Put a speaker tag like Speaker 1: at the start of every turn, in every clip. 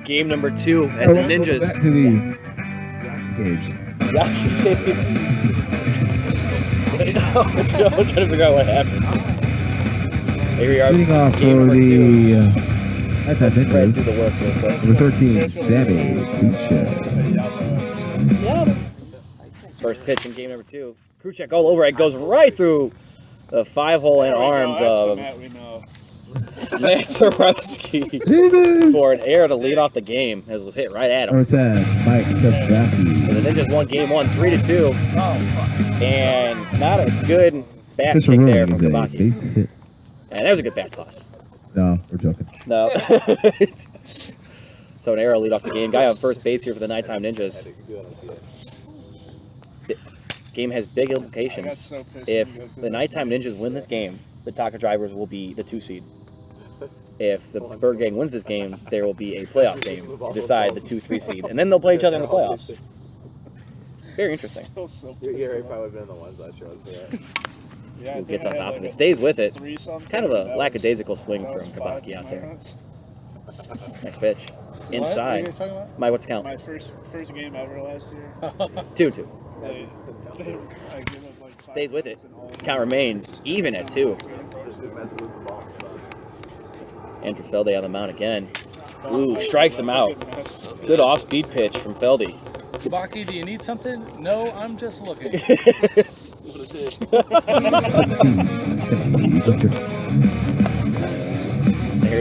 Speaker 1: Game number 2 as the Ninjas.
Speaker 2: Back to the cage.
Speaker 1: I was trying to figure out what happened. Here we are.
Speaker 2: Leading off
Speaker 1: Game
Speaker 2: for
Speaker 1: number 2.
Speaker 2: the
Speaker 1: Right, do the work real quick.
Speaker 2: Number 13, Sammy Kucha.
Speaker 1: First pitch in game number 2. Crew check all over. It goes right through the 5-hole and arms of Matt Zarowski for an error to lead off the game as it was hit right at him.
Speaker 2: Number 10, Mike Kuchowski.
Speaker 1: So the Ninjas won game 1, 3-2. And not a good bat kick there from Kabaki. And that was a good bat toss.
Speaker 2: No, we're joking.
Speaker 1: No. So an error to lead off the game. Guy on first base here for the Nighttime Ninjas. The game has big implications. If the Nighttime Ninjas win this game, the Taka Drivers will be the 2 seed. If the Bird Gang wins this game, there will be a playoff game to decide the 2-3 seed, and then they'll play each other in the playoffs. Very interesting.
Speaker 3: Gary probably been the ones last year.
Speaker 1: Who gets on top of it? Stays with it. Kind of a lackadaisical swing from Kabaki out there. Next pitch. Inside.
Speaker 4: What are you talking about?
Speaker 1: What's the count?
Speaker 4: My first game ever last year.
Speaker 1: 2-2.
Speaker 4: I give up like 5
Speaker 1: Stays with it. Count remains even at 2. Andrew Felde on the mound again. Ooh, strikes him out. Good off-speed pitch from Felde.
Speaker 4: Kabaki, do you need something? No, I'm just looking.
Speaker 1: Here's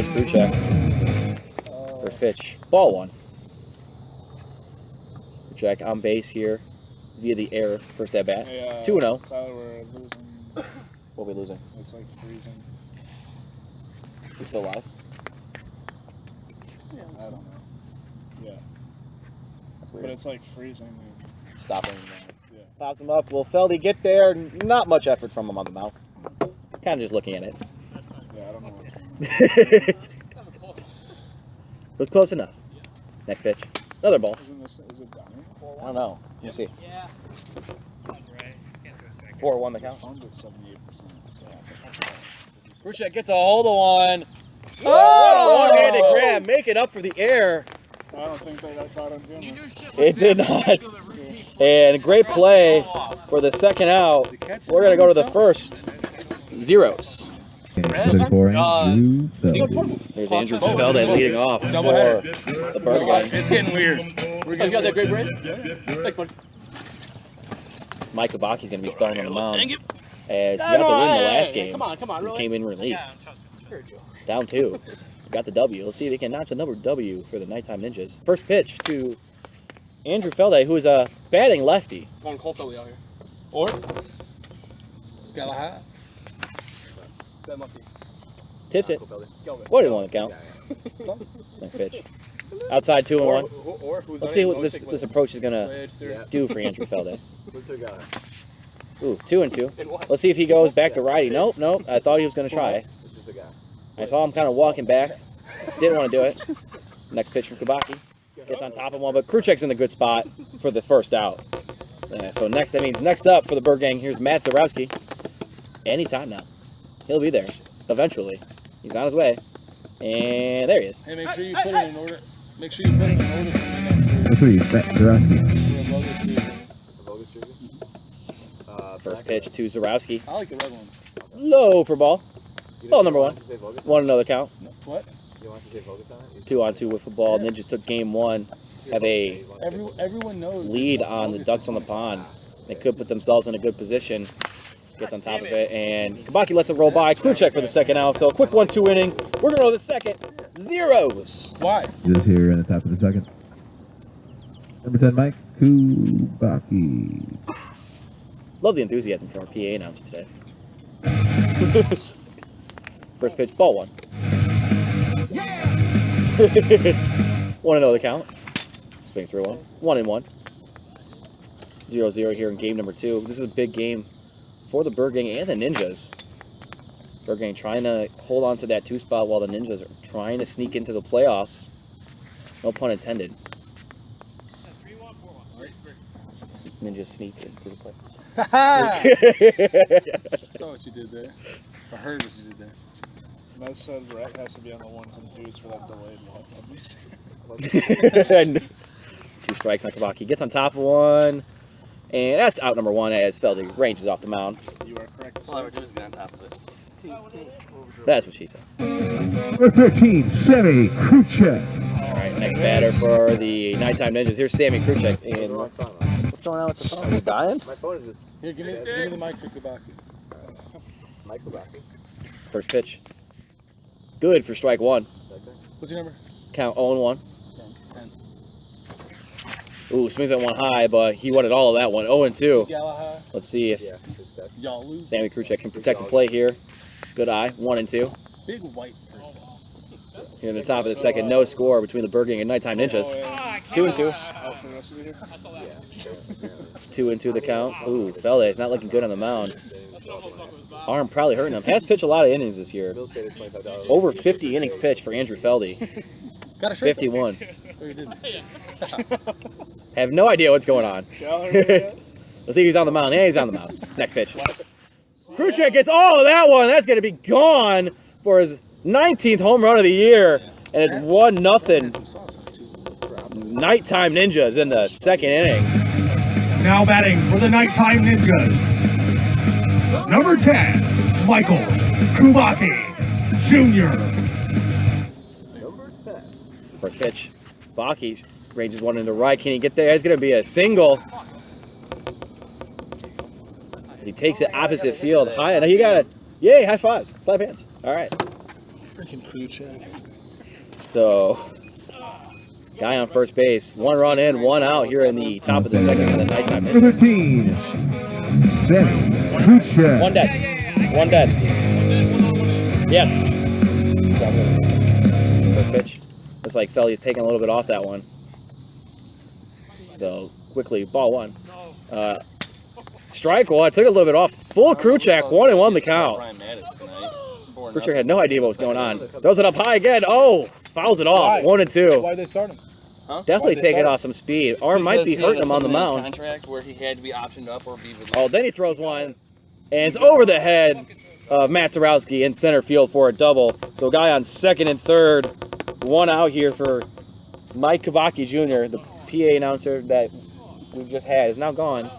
Speaker 1: Kruchek. First pitch. Ball 1. Kruchek on base here via the error. First at bat. 2-0.
Speaker 4: Tyler, we're losing.
Speaker 1: What are we losing?
Speaker 4: It's like freezing.
Speaker 1: We still alive?
Speaker 4: I don't know. Yeah.
Speaker 1: That's
Speaker 4: But
Speaker 1: weird.
Speaker 4: it's like freezing.
Speaker 1: Stopping.
Speaker 4: Yeah.
Speaker 1: Pops him up. Will Felde get there? Not much effort from him on the mound. Kind of just looking at it.
Speaker 4: Yeah, I don't know what's going on.
Speaker 1: It was close enough. Next pitch. Another ball.
Speaker 4: Is it dying?
Speaker 1: I don't know. We'll see.
Speaker 5: Yeah.
Speaker 1: 4-1 the count.
Speaker 4: Phone's at 78%.
Speaker 1: Kruchek gets a hold of one. Oh! One-handed grab, making up for the error.
Speaker 4: I don't think they got caught on camera.
Speaker 1: It did not. And a great play for the second out. We're going to go to the first zeros.
Speaker 2: For Andrew Felde.
Speaker 1: There's Andrew Felde leading off for the Bird Gang.
Speaker 4: It's getting weird.
Speaker 1: You got that great break? Thanks, buddy. Mike Kabaki's going to be starting on the mound. As he got the win in the last game. He came in relief. Down 2. Got the W. Let's see if he can notch another W for the Nighttime Ninjas. First pitch to Andrew Felde, who is a batting lefty.
Speaker 5: Going Cole Feldy out here. Or Galahad. That must be.
Speaker 1: Tips it. What did you want to count? Nice pitch. Outside 2-1.
Speaker 5: Or who's
Speaker 1: Let's see what this approach is going to do for Andrew Felde.
Speaker 3: Who's their guy?
Speaker 1: Ooh, 2-2. Let's see if he goes back to righty. Nope. I thought he was going to try.
Speaker 3: Just a guy.
Speaker 1: I saw him kind of walking back. Didn't want to do it. Next pitch from Kabaki. Gets on top of one, but Kruchek's in the good spot for the first out. So that means next up for the Bird Gang, here's Matt Zarowski. Anytime now. He'll be there. Eventually. He's on his way. And there he is.
Speaker 4: Hey, make sure you put it in order. Make sure you put it in order for me next
Speaker 2: Number 3, Matt Zarowski.
Speaker 1: First pitch to Zarowski.
Speaker 4: I like the red ones.
Speaker 1: Low for ball. Ball number 1. Want another count.
Speaker 4: What?
Speaker 3: You want to say focus on it?
Speaker 1: 2-on-2 with football. Ninjas took game 1. Have a
Speaker 4: Everyone knows.
Speaker 1: lead on the Ducks on the Pond. They could put themselves in a good position. Gets on top of it, and Kabaki lets it roll by. Kruchek for the second out. So a quick 1-2 inning. We're going to go to the second. Zeros.
Speaker 4: Why?
Speaker 2: It is here in the top of the second. Number 10, Mike Kubaki.
Speaker 1: Love the enthusiasm for our PA announcer today. First pitch, ball 1. 1-0 the count. Swing through 1. 1-1. 0-0 here in game number 2. This is a big game for the Bird Gang and the Ninjas. Bird Gang trying to hold on to that 2 spot while the Ninjas are trying to sneak into the playoffs. No pun intended. Ninjas sneak into the playoffs.
Speaker 4: Saw what you did there. I heard what you did there. Matt said Rhett has to be on the 1s and 2s for that delayed music.
Speaker 1: 2 strikes on Kavaki. Gets on top of one. And that's out number 1 as Feldy ranges off the mound.
Speaker 5: You are correct.
Speaker 4: All I would do is get on top of it.
Speaker 1: That's what she said.
Speaker 2: Number 13, Sammy Kruchek.
Speaker 1: All right, next batter for the Nighttime Ninjas. Here's Sammy Kruchek. And what's going on with the phone? Is it dying?
Speaker 3: My phone is just
Speaker 4: Here, give me the mic for Kabaki.
Speaker 3: Mike Kobaki.
Speaker 1: First pitch. Good for strike 1.
Speaker 4: What's your number?
Speaker 1: Count 0-1.
Speaker 4: 10.
Speaker 1: Ooh, swings that one high, but he wanted all of that one. 0-2.
Speaker 4: Galahad.
Speaker 1: Let's see if
Speaker 3: Yeah, just that.
Speaker 4: Y'all lose.
Speaker 1: Sammy Kruchek can protect the plate here. Good eye. 1-2.
Speaker 4: Big white person.
Speaker 1: Here in the top of the second, no score between the Burger King and Nighttime Ninjas. 2-2.
Speaker 5: Out for the rest of the year.
Speaker 1: 2-2 the count. Ooh, Feldy's not looking good on the mound. Arm probably hurting him. Has pitched a lot of innings this year.
Speaker 3: Bills paid us $25.
Speaker 1: Over 50 innings pitched for Andrew Feldy.
Speaker 4: Got a shirt.
Speaker 1: 51.
Speaker 4: Oh, you didn't.
Speaker 1: Have no idea what's going on.
Speaker 5: Gallagher,
Speaker 1: Let's see if he's on the mound. Yeah, he's on the mound. Next pitch. Kruchek gets all of that one. That's going to be gone for his 19th home run of the year. And it's 1-0. Nighttime Ninjas in the second inning.
Speaker 6: Now batting for the Nighttime Ninjas, number 10, Michael Kubaki Jr.
Speaker 3: Number 10.
Speaker 1: First pitch. Baki ranges one into right. Can he get there? It's going to be a single. He takes it opposite field. High. He got it. Yay, high fives. Slap hands. All right.
Speaker 5: freaking Kruchek.
Speaker 1: So, guy on first base. 1 run in, 1 out here in the top of the second for the Nighttime
Speaker 2: Number
Speaker 1: Ninjas.
Speaker 2: 13, Sammy Kruchek.
Speaker 1: 1 dead. 1 dead. Yes. First pitch. Looks like Feldy's taking a little bit off that one. So, quickly, ball 1. Strike 1. Took a little bit off. Full Kruchek. 1-1 the count. Kruchek had no idea what was going on. Throws it up high again. Oh, fouls it off. 1-2.
Speaker 5: Why did they start him?
Speaker 4: Huh?
Speaker 1: Definitely
Speaker 5: Why'd they
Speaker 1: taking
Speaker 5: start
Speaker 1: off some speed. Arm might be hurting him on the mound.
Speaker 4: Contract where he had to be optioned up or be released.
Speaker 1: Oh, then he throws one, and it's over the head of Matt Zarowski in center field for a double. So a guy on second and third, 1 out here for Mike Kabaki Jr., the PA announcer that we've just had, is now gone.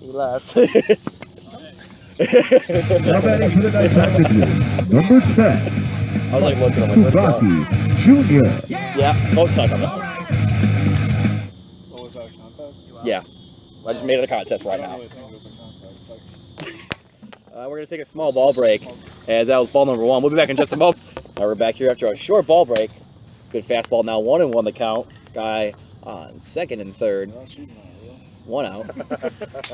Speaker 1: He left.
Speaker 2: Now batting for the Nighttime Ninjas, number 10,
Speaker 1: I was like looking at him like, where's
Speaker 2: Kubaki Jr.
Speaker 1: yeah, both tuck on this one.
Speaker 5: What was that, a contest?
Speaker 1: Yeah, I just made it a contest
Speaker 5: I
Speaker 1: right
Speaker 5: don't
Speaker 1: now.
Speaker 5: really think it was a contest.
Speaker 1: We're going to take a small ball break, as that was ball number 1. We'll be back in just a moment. Now we're back here after a short ball break. Good fastball now, 1-1 the count. Guy on second and third,
Speaker 5: No, she's not real.
Speaker 1: 1 out.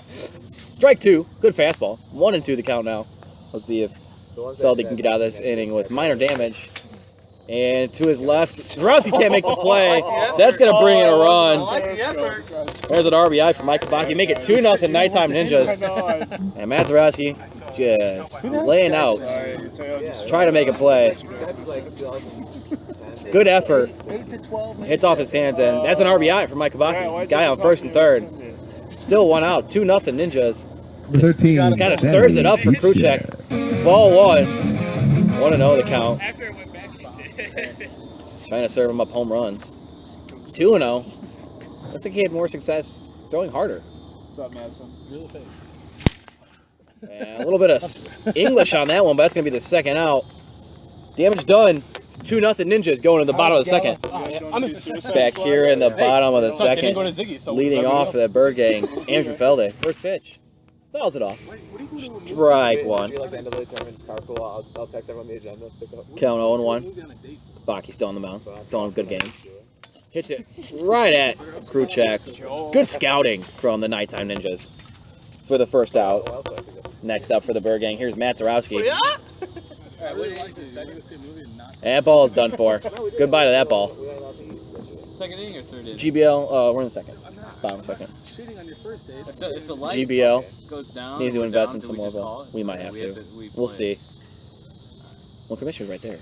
Speaker 1: Strike 2, good fastball. 1-2 the count now. Let's see if Feldy can get out of this inning with minor damage. And to his left, Zarowski can't make the play. That's going to bring in a run. There's an RBI for Mike Kabaki. Make it 2-0 Nighttime Ninjas. And Matt Zarowski just laying out, trying to make a play. Good effort. Hits off his hands, and that's an RBI for Mike Kabaki. Guy on first and third. Still 1 out, 2-0 Ninjas.
Speaker 2: Number 13,
Speaker 1: Kind of serves it up for Kruchek. Ball 1. 1-0 the count. Trying to serve him up home runs. 2-0. Looks like he had more success throwing harder.
Speaker 5: What's up, Madison? Really fake.
Speaker 1: And a little bit of English on that one, but that's going to be the second out. Damage done. 2-0 Ninjas going to the bottom of the second. Back here in the bottom of the second. Leading off for the Bird Gang, Andrew Feldy. First pitch. Fouls it off. Strike 1.
Speaker 3: Like the end of the tournament, it's carpool. I'll text everyone the agenda. Pick up.
Speaker 1: Count 0-1. Baki's still on the mound. Throwing a good game. Hits it right at Kruchek. Good scouting from the Nighttime Ninjas for the first out. Next up for the Bird Gang, here's Matt Zarowski. That ball is done for. Goodbye to that ball.
Speaker 4: Second inning or third inning?
Speaker 1: GBL, we're in the second. Bottom second.
Speaker 4: Shooting on your first date. If the light
Speaker 1: GBL
Speaker 4: goes down,
Speaker 1: needs to
Speaker 4: or
Speaker 1: invest
Speaker 4: down,
Speaker 1: in
Speaker 4: do
Speaker 1: some
Speaker 4: we
Speaker 1: more
Speaker 4: just call
Speaker 1: ball.
Speaker 4: it?
Speaker 1: We might
Speaker 4: Or
Speaker 1: have
Speaker 4: we
Speaker 1: to.
Speaker 4: we
Speaker 1: We'll
Speaker 4: play?
Speaker 1: see. Well, commissioner's right there.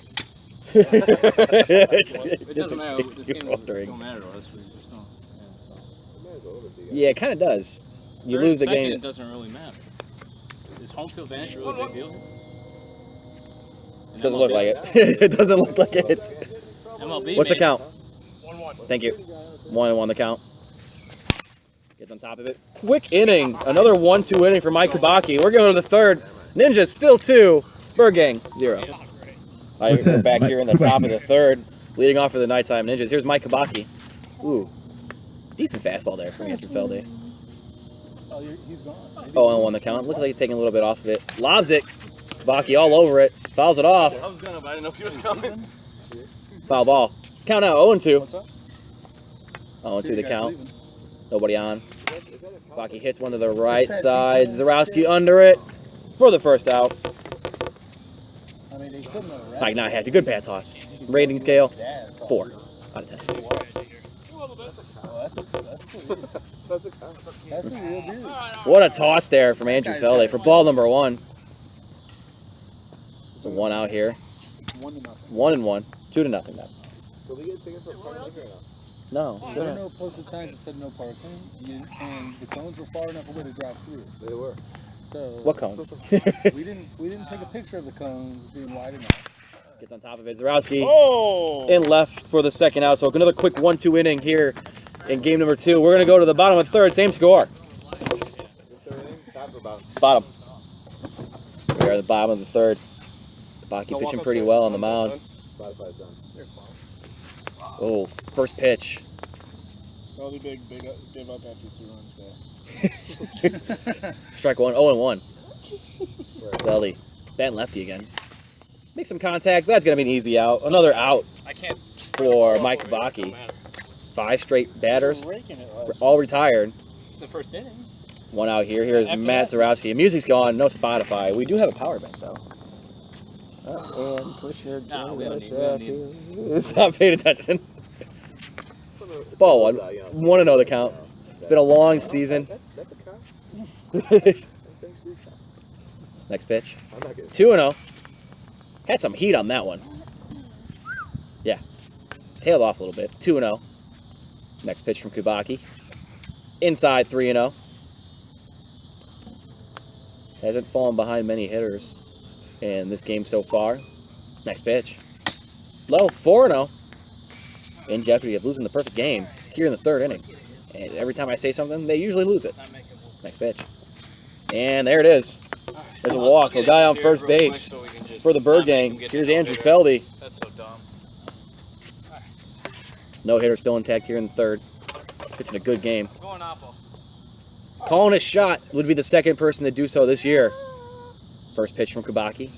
Speaker 4: It
Speaker 1: it's
Speaker 4: doesn't matter. This game
Speaker 1: wondering.
Speaker 4: don't matter to us. We just don't.
Speaker 1: Yeah, it kind of does. You
Speaker 4: Third
Speaker 1: lose the
Speaker 4: and second,
Speaker 1: game.
Speaker 4: It doesn't really matter. Is home field advantage really a big deal? In
Speaker 1: Doesn't
Speaker 4: MLB?
Speaker 1: look like it. It doesn't look like it.
Speaker 4: MLB.
Speaker 1: What's the
Speaker 4: maybe.
Speaker 1: count? Thank you. 1-1 the count. Gets on top of it. Quick inning. Another 1-2 inning for Mike Kubaki. We're going to the third. Ninjas still 2. Bird Gang 0. All right, we're back here in the top of the third. Leading off for the nighttime Ninjas. Here's Mike Kubaki. Ooh. Decent fastball there from Mr. Feldy.
Speaker 5: Oh, he's gone.
Speaker 1: 0-1 the count. Looks like he's taking a little bit off of it. Lobs it. Kubaki all over it. Fouls it off.
Speaker 4: I was gonna, but I didn't know if he was coming.
Speaker 1: Foul ball. Count out 0-2.
Speaker 5: What's up?
Speaker 1: 0-2 the count. Nobody on. Kubaki hits one to the right side. Zarowski under it for the first out.
Speaker 5: I mean, they couldn't have
Speaker 1: Mike not happy. Good bat toss. Rating scale 4 out of 10.
Speaker 5: That's a real dude.
Speaker 1: What a toss there from Andrew Feldy for ball number 1. It's a 1 out here.
Speaker 5: It's 1-0.
Speaker 1: 1-1. 2-0 now.
Speaker 3: Did we get tickets for parking or
Speaker 1: No.
Speaker 5: There were no posted signs that said no parking, and the cones were far enough away to drive through.
Speaker 3: They were.
Speaker 5: So
Speaker 1: What cones?
Speaker 5: we didn't take a picture of the cones being wide enough.
Speaker 1: Gets on top of it. Zarowski in left for the second out. So another quick 1-2 inning here in game number 2. We're going to go to the bottom of the third. Same score. Bottom. We are at the bottom of the third. Kubaki pitching pretty well on the mound. Oh, first pitch.
Speaker 5: Probably big give up after 2 runs there.
Speaker 1: Strike 1. 0-1. Feldy. Batting lefty again. Make some contact. That's going to be an easy out. Another out for Mike Kubaki. 5 straight batters. All retired.
Speaker 4: The first inning.
Speaker 1: 1 out here. Here's Matt Zarowski. Music's gone. No Spotify. We do have a power bank, though. And push your
Speaker 4: we don't need
Speaker 1: Stop paying attention. Ball 1. 1-0 the count. It's been a long season.
Speaker 3: That's a count.
Speaker 1: Next pitch.
Speaker 3: I'm not getting
Speaker 1: 2-0. Had some heat on that one. Yeah. Tailed off a little bit. 2-0. Next pitch from Kubaki. Inside 3-0. Hasn't fallen behind many hitters in this game so far. Next pitch. Low. 4-0. In jeopardy of losing the perfect game here in the third inning. And every time I say something, they usually lose it. Next pitch. And there it is. There's a walk. So guy on first base for the Bird Gang. Here's Andrew Feldy.
Speaker 4: That's so dumb.
Speaker 1: No hitter still intact here in the third. Pitching a good game. Calling his shot would be the second person to do so this year. First pitch from Kubaki.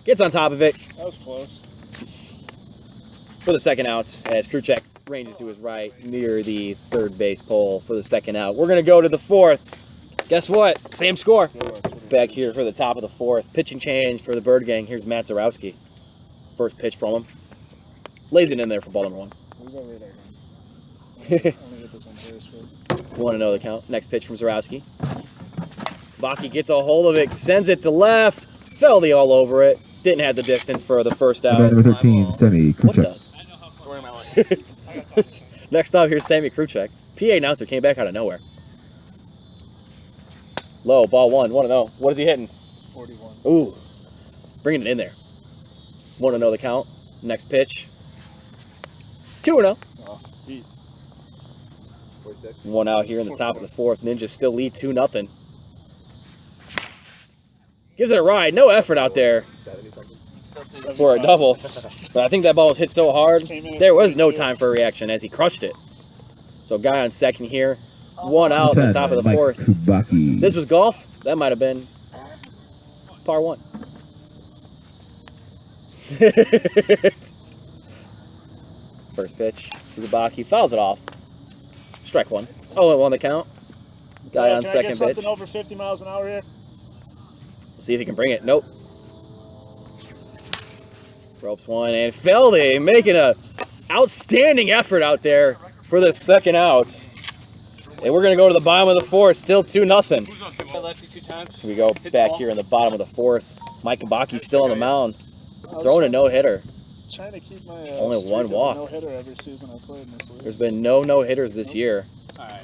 Speaker 1: Gets on top of it
Speaker 5: That was close.
Speaker 1: for the second out as Kruchek ranges to his right near the third base pole for the second out. We're going to go to the fourth. Guess what? Same score. Back here for the top of the fourth. Pitching change for the Bird Gang. Here's Matt Zarowski. First pitch from him. Lays it in there for ball number 1.
Speaker 5: Who's over there, man? I'm gonna get this on Periscope.
Speaker 1: 1-0 the count. Next pitch from Zarowski. Baki gets a hold of it, sends it to left. Feldy all over it. Didn't have the distance for the first out.
Speaker 2: Number 13, Semi
Speaker 1: What
Speaker 2: Kruchek.
Speaker 1: the?
Speaker 4: Story of my life.
Speaker 1: Next up, here's Sammy Kruchek. PA announcer came back out of nowhere. Low, ball 1, 1-0. What is he hitting?
Speaker 5: 41.
Speaker 1: Ooh, bringing it in there. 1-0 the count. Next pitch. 2-0.
Speaker 5: Oh, beat.
Speaker 1: 1 out here in the top of the fourth. Ninjas still lead 2-0. Gives it a ride. No effort out there for a double. But I think that ball was hit so hard, there was no time for a reaction as he crushed it. So guy on second here. 1 out on top of the
Speaker 2: Mike
Speaker 1: fourth.
Speaker 2: Kubaki.
Speaker 1: This was golf. That might have been par 1. First pitch to Kubaki. Fouls it off. Strike 1. 0-1 the count. Guy on
Speaker 5: Can I
Speaker 1: second
Speaker 5: get
Speaker 1: pitch.
Speaker 5: something over 50 miles an hour here?
Speaker 1: See if he can bring it. Nope. Ropes 1 and Feldy making a outstanding effort out there for the second out. And we're going to go to the bottom of the fourth. Still 2-0.
Speaker 4: I left you 2 times.
Speaker 1: We go back here in the bottom of the fourth. Mike Kubaki's still on the mound. Throwing a no-hitter.
Speaker 5: Trying to keep my
Speaker 1: Only
Speaker 5: streak
Speaker 1: one
Speaker 5: of
Speaker 1: walk.
Speaker 5: no hitter every season I played in this league.
Speaker 1: There's been no no-hitters this year.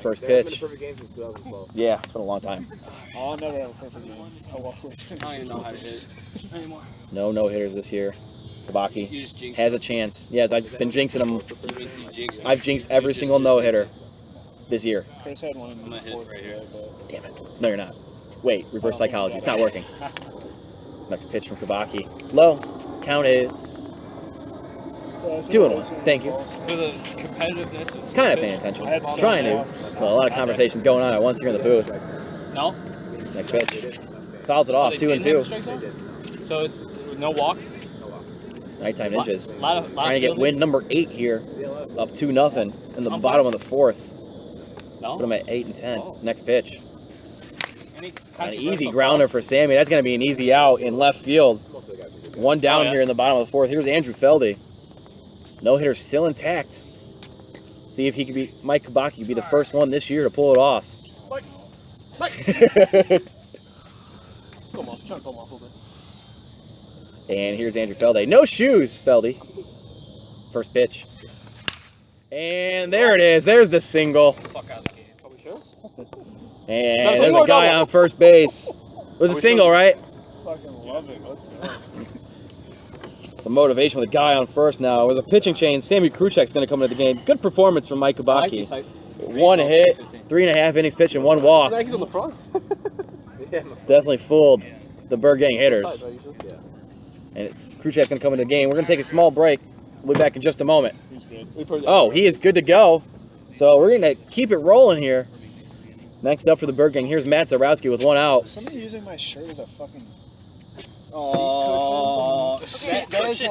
Speaker 1: First
Speaker 3: They haven't been a
Speaker 1: pitch.
Speaker 3: perfect game since 2012.
Speaker 1: Yeah, it's been a long time.
Speaker 5: I'll never have a perfect game. I'll walk away.
Speaker 4: I don't even know how to hit it anymore.
Speaker 1: No no-hitters this year. Kabaki has a chance. Yes, I've been jinxing him. I've jinxed every single no-hitter this year.
Speaker 5: Chris had one in the fourth today, but
Speaker 1: Damn it. No, you're not. Wait, reverse psychology. It's not working. Next pitch from Kabaki. Low. Count is 2-1. Thank you.
Speaker 4: So the competitiveness is
Speaker 1: Kind of paying attention. Trying to. Well, a lot of conversations going on at once here in the booth.
Speaker 4: no.
Speaker 1: Next pitch. Fouls it off. 2-2.
Speaker 4: So no walks.
Speaker 1: Nighttime Ninjas.
Speaker 4: Lot
Speaker 1: Trying to get win number 8 here. Up 2-0 in the bottom of the 4th.
Speaker 4: No.
Speaker 1: Put them at 8 and 10. Next pitch.
Speaker 4: Any
Speaker 1: An easy grounder for Sammy. That's going to be an easy out in left field. One down here in the bottom of the 4th. Here's Andrew Feldy. No hitter still intact. See if he could be Mike Kabaki could be the first one this year to pull it off. And here's Andrew Feldy. No shoes, Feldy. First pitch. And there it is. There's the single. And there's a guy on first base. It was a single, right?
Speaker 5: fucking love it. Let's go.
Speaker 1: The motivation with a guy on first now. With a pitching change, Sammy Kruchek's going to come into the game. Good performance from Mike Kabaki. 1 hit, 3.5 innings pitch, and 1 walk.
Speaker 3: He's on the front.
Speaker 1: Definitely fooled the Bird Gang hitters. And it's Kruchek's going to come into the game. We're going to take a small break. We'll be back in just a moment.
Speaker 5: He's good.
Speaker 1: Oh, he is good to go. So we're going to keep it rolling here. Next up for the Bird Gang, here's Matt Zarowski with 1 out.
Speaker 5: Somebody using my shirt as a fucking.
Speaker 4: Oh,
Speaker 7: That is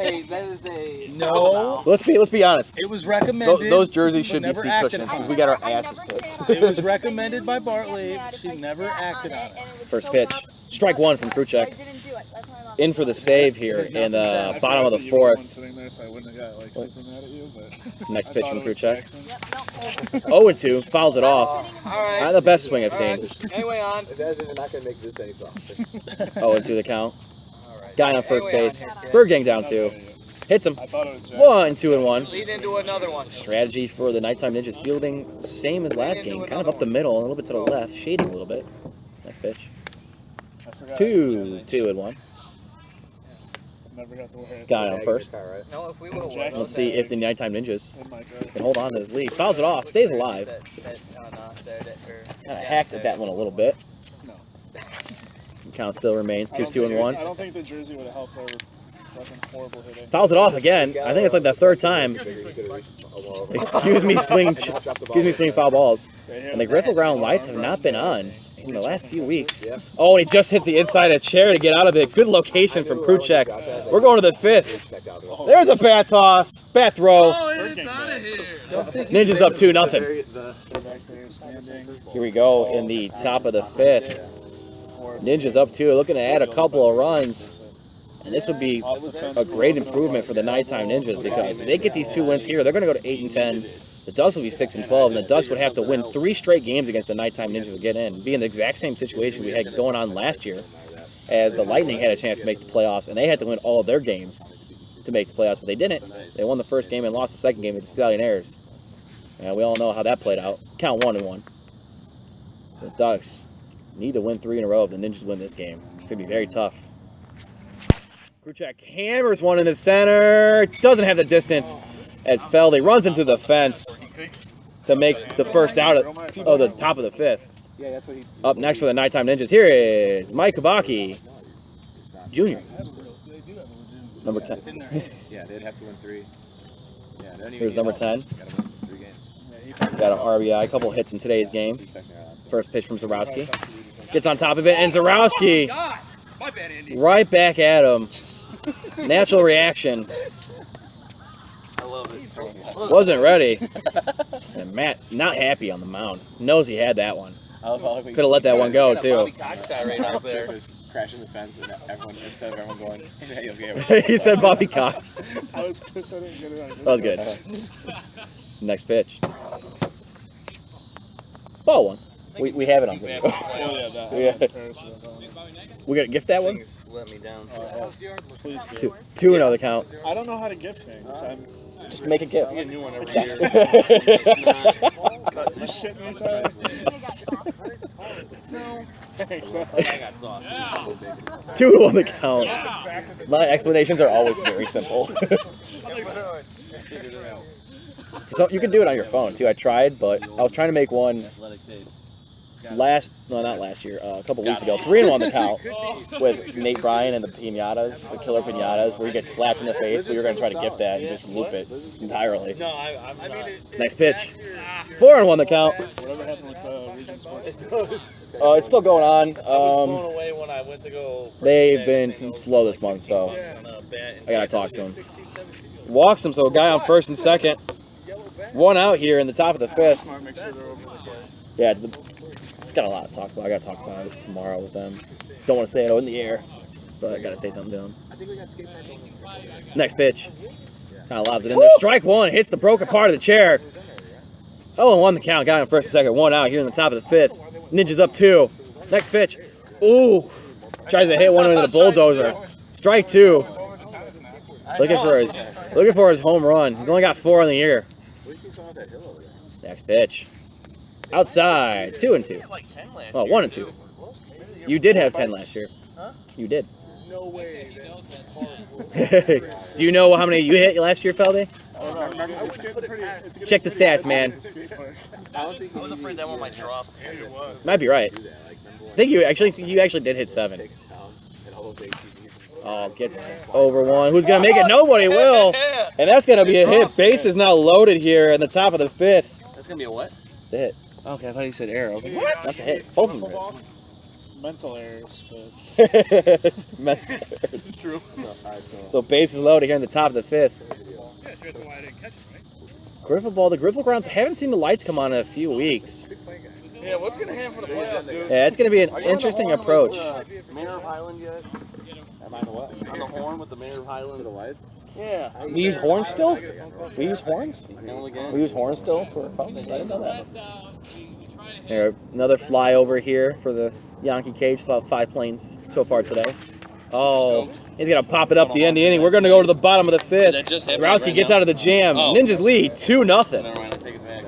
Speaker 7: a.
Speaker 4: no.
Speaker 1: Let's be honest.
Speaker 4: It was recommended.
Speaker 1: Those jerseys
Speaker 4: but
Speaker 1: should be
Speaker 4: never
Speaker 1: seat
Speaker 4: acted
Speaker 1: cushions
Speaker 4: on.
Speaker 1: because we got our asses kicked.
Speaker 4: It was recommended by Bartley. She never acted on it.
Speaker 1: First pitch. Strike 1 from Kruchek. In for the save here in the bottom of the 4th.
Speaker 5: Sitting there, so I wouldn't have got like super mad at you, but
Speaker 1: Next pitch
Speaker 5: I
Speaker 1: from
Speaker 5: thought it was
Speaker 1: Kruchek.
Speaker 5: Jackson.
Speaker 1: 0-2. Fouls it off.
Speaker 7: Alright.
Speaker 1: Not the best swing I've seen.
Speaker 7: Anyway, on.
Speaker 3: They're not going to make this any softer.
Speaker 1: 0-2 the count. Guy on first base. Bird Gang down 2. Hits him.
Speaker 5: I thought it was Jackson.
Speaker 1: 1, 2, and 1.
Speaker 7: Lead into another one.
Speaker 1: Strategy for the Nighttime Ninjas. Fielding same as last game. Kind of up the middle, a little bit to the left. Shading a little bit. Next pitch.
Speaker 5: I forgot.
Speaker 1: 2, 2, and 1.
Speaker 5: Never got to wear it.
Speaker 1: Guy on first.
Speaker 7: No, if we would have
Speaker 5: Jackson.
Speaker 1: Let's see if the Nighttime Ninjas
Speaker 5: Oh my God.
Speaker 1: can hold on to this lead. Fouls it off. Stays alive. Kind of hacked at that one a little bit.
Speaker 5: No.
Speaker 1: Count still remains
Speaker 5: I don't
Speaker 1: 2, 2, and
Speaker 5: think-
Speaker 1: 1.
Speaker 5: I don't think the jersey would have helped their fucking horrible hitting.
Speaker 1: Fouls it off again. I think it's like the 3rd time. Excuse me, swing foul balls. And the Griffle ground lights have not been on in the last few weeks. Oh, and he just hits the inside of a chair to get out of it. Good location from Kruchek. We're going to the 5th. There's a bat toss. Bat throw. Ninjas up 2-0.
Speaker 5: They're back there standing.
Speaker 1: Here we go in the top of the 5th. Ninjas up 2, looking to add a couple of runs. And this would be a great improvement for the Nighttime Ninjas because if they get these 2 wins here, they're going to go to 8 and 10. The Ducks will be 6 and 12, and the Ducks would have to win 3 straight games against the Nighttime Ninjas to get in. Be in the exact same situation we had going on last year, as the Lightning had a chance to make the playoffs, and they had to win all of their games to make the playoffs, but they didn't. They won the first game and lost the second game with the Stallionaires. And we all know how that played out. Count 1-1. The Ducks need to win 3 in a row if the Ninjas win this game. It's going to be very tough. Kruchek hammers one in the center. Doesn't have the distance as Feldy runs into the fence to make the first out of the top of the 5th. Up next for the Nighttime Ninjas, here is Mike Kabaki Jr. Number 10.
Speaker 3: Yeah, they'd have to win 3. Yeah, they don't even
Speaker 1: Here's
Speaker 3: need
Speaker 1: number
Speaker 3: help.
Speaker 1: 10.
Speaker 3: Gotta win 3 games.
Speaker 1: Got an RBI, a couple hits in today's game. First pitch from Zarowski. Gets on top of it, and Zarowski right back at him. Natural reaction.
Speaker 7: I love it.
Speaker 1: Wasn't ready. And Matt, not happy on the mound. Knows he had that one. Could have let that one go, too.
Speaker 3: Crashing the fence and everyone, instead of everyone going, hey, okay.
Speaker 1: He said Bobby Cox.
Speaker 5: I was pissed I didn't get it on.
Speaker 1: That was good. Next pitch. Ball 1. We have it on video.
Speaker 5: Oh, yeah, that.
Speaker 1: Yeah.
Speaker 5: Paris,
Speaker 1: We got to gift that one?
Speaker 7: Let me down.
Speaker 5: please do.
Speaker 1: Two another count.
Speaker 5: I don't know how to gift things. I'm.
Speaker 1: Just make a gift.
Speaker 7: Get a new one every
Speaker 5: It's
Speaker 7: year.
Speaker 5: You shitting me, Tyler? Thanks.
Speaker 7: I got sauce.
Speaker 1: Two on the count. My explanations are always very simple. So you can do it on your phone too. I tried, but I was trying to make one not last year, a couple weeks ago. 3-1 the count with Nate Bryan and the pinatas, the killer pinatas, where you get slapped in the face. We were going to try to gift that and just loop it entirely.
Speaker 7: No, I mean,
Speaker 1: Next pitch. 4-1 the count.
Speaker 5: Whatever happened with Regent Sports?
Speaker 1: It's still going on.
Speaker 7: blown away when I went to go.
Speaker 1: They've been slow this month, so I gotta talk to him. Walks him, so a guy on first and second. One out here in the top of the fifth.
Speaker 5: Make sure they're over the plate.
Speaker 1: Yeah, it's got a lot to talk about. I gotta talk about it tomorrow with them. Don't want to say it in the air, but I gotta say something to them. Next pitch. Kind of lobs it in there. Strike one. Hits the broken part of the chair. 0-1 the count. Guy on first and second. One out here in the top of the fifth. Ninja's up 2. Next pitch. Ooh. Tries to hit one into the bulldozer. Strike 2. Looking for his home run. He's only got 4 on the year. Next pitch. Outside. 2-2. Oh, 1-2. You did have 10 last year. You did.
Speaker 5: No way.
Speaker 1: Do you know how many you hit last year, Feldy?
Speaker 5: It's getting pretty. It's getting
Speaker 1: Check the stats, man.
Speaker 7: I was afraid that one might drop.
Speaker 1: Might be right. I think you actually did hit 7. Oh, gets over 1. Who's gonna make it? Nobody will. And that's gonna be a hit. Base is now loaded here in the top of the 5th.
Speaker 7: That's gonna be a what?
Speaker 1: It's a hit.
Speaker 7: Okay, I thought you said air. I was like, what?
Speaker 1: That's a hit. Both of them hits.
Speaker 5: Mental errors, but
Speaker 1: Mental errors.
Speaker 7: It's true.
Speaker 1: So base is loaded here in the top of the 5th. Griffleball. The Griffle grounds haven't seen the lights come on in a few weeks.
Speaker 4: Yeah, what's gonna happen for the playoffs, dude?
Speaker 1: Yeah, it's gonna be an interesting approach.
Speaker 7: Mayor of Highland yet?
Speaker 3: Am I on the what?
Speaker 7: On the horn with the Mayor of Highland.
Speaker 3: For the lights?
Speaker 7: Yeah.
Speaker 1: We use horns still? We use horns?
Speaker 7: Now again.
Speaker 1: We use horns still for phones? I didn't know that. Here, another flyover here for the Yankee cage. It's about 5 planes so far today. Oh, he's going to pop it up the end of the inning. We're going to go to the bottom of the 5th.
Speaker 7: That just happened
Speaker 1: Zarowski
Speaker 7: right
Speaker 1: gets
Speaker 7: now.
Speaker 1: out of the jam.
Speaker 7: Oh.
Speaker 1: Ninjas lead 2-0.
Speaker 7: Never mind, I take it back.